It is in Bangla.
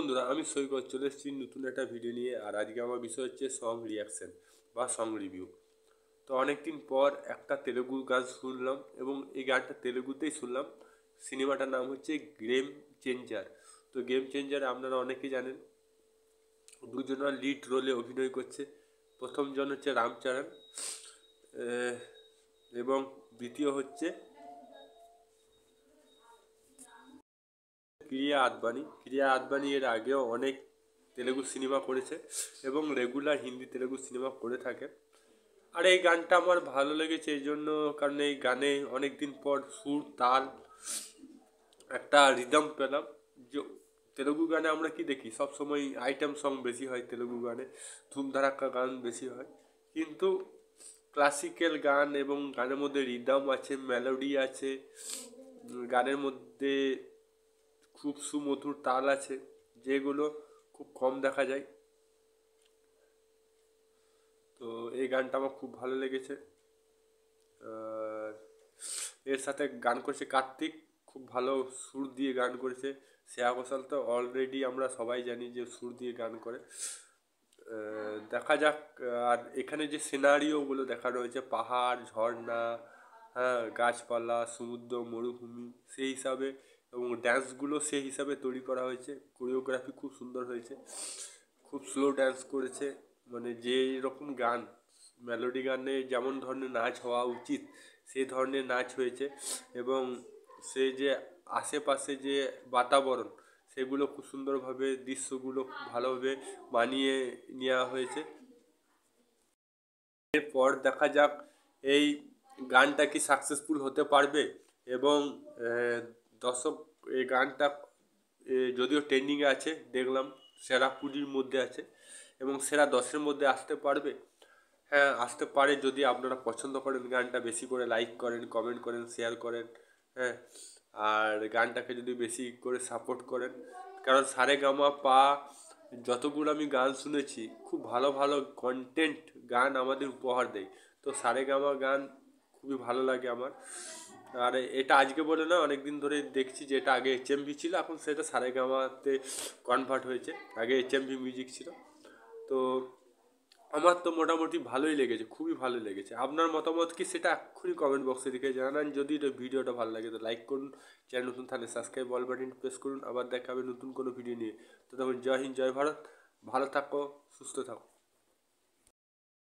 বন্ধুরা, আমি সৈকত চলে এসেছি নতুন একটা ভিডিও নিয়ে। আর আজকে আমার বিষয় হচ্ছে সং রিয়াকশন বা সং রিভিউ। তো অনেকদিন পর একটা তেলেগু গান শুনলাম এবং এই গানটা তেলেগুতেই শুনলাম। সিনেমাটার নাম হচ্ছে গেম চেঞ্জার। তো গেম চেঞ্জারে আপনারা অনেকেই জানেন, দুজনা লিড রোলে অভিনয় করছে। প্রথম জন হচ্ছে রামচরণ এবং দ্বিতীয় হচ্ছে প্রিয়া আদবানি এর আগেও অনেক তেলেগু সিনেমা করেছে এবং রেগুলার হিন্দি তেলেগু সিনেমা করে থাকে। আর এই গানটা আমার ভালো লেগেছে এই জন্য, কারণ এই গানে অনেক দিন পর সুর তাল একটা রিদম পেলাম। যে তেলেগু গানে আমরা কি দেখি, সব সময় আইটেম সং বেশি হয়, তেলেগু গানে ধুমধারাক্কা গান বেশি হয়। কিন্তু ক্লাসিক্যাল গান এবং গানের মধ্যে রিদম আছে, মেলোডি আছে, গানের মধ্যে খুব সুমধুর তাল আছে, যেগুলো খুব কম দেখা যায়। তো এই গানটা আমার খুব ভালো লেগেছে। আর এর সাথে গান করেছে কার্তিক, খুব ভালো সুর দিয়ে গান করেছে। শ্রেয়া ঘোষাল তো অলরেডি আমরা সবাই জানি যে সুর দিয়ে গান করে। দেখা যাক। আর এখানে যে সিনারিওগুলো দেখানো হয়েছে, পাহাড়, ঝর্ণা, হ্যাঁ, গাছপালা, সমুদ্র, মরুভূমি, সেই হিসাবে এবং ড্যান্সগুলো সেই হিসাবে তৈরি করা হয়েছে। কোরিওগ্রাফি খুব সুন্দর হয়েছে, খুব স্লো ড্যান্স করেছে। মানে যে রকম গান, মেলোডি গানে যেমন ধরনের নাচ হওয়া উচিত সেই ধরনের নাচ হয়েছে। এবং সে যে আশেপাশে যে বাতাবরণ, সেগুলো খুব সুন্দরভাবে, দৃশ্যগুলো খুব ভালোভাবে মানিয়ে নেওয়া হয়েছে। এরপর দেখা যাক এই গানটা কি সাকসেসফুল হতে পারবে এবং দর্শক এই গানটা যদিও ট্রেন্ডিংয়ে আছে, দেখলাম সেরা 20-র মধ্যে আছে এবং সেরা 10-এর মধ্যে আসতে পারবে। হ্যাঁ, আসতে পারে যদি আপনারা পছন্দ করেন গানটা, বেশি করে লাইক করেন, কমেন্ট করেন, শেয়ার করেন। হ্যাঁ, আর গানটাকে যদি বেশি করে সাপোর্ট করেন, কারণ সারেগামাপা যতগুলো আমি গান শুনেছি, খুব ভালো ভালো কন্টেন্ট গান আমাদের উপহার দেয়। তো সারেগামা গান খুবই ভালো লাগে আমার। আর এটা আজকে বলে না, অনেক দিন ধরে দেখছি যে এটা আগে এইচএমভি ছিল, এখন সেটা সারেগামাতে কনভার্ট হয়েছে। আগে এইচএমভি মিউজিক ছিল। তো আমার তো মোটামুটি ভালোই লেগেছে, খুবই ভালো লেগেছে। আপনার মতামত কি সেটা এক্ষুনি কমেন্ট বক্সে লিখে জানান। যদি ভিডিওটা ভালো লাগে তো লাইক করুন, চ্যানেল নতুন থাকলে সাবস্ক্রাইব অল বাটন প্রেস করুন। আবার দেখা হবে নতুন কোনো ভিডিও নিয়ে। তো তখন জয় হিন্দ, জয় ভারত। ভালো থাকো, সুস্থ থাকো।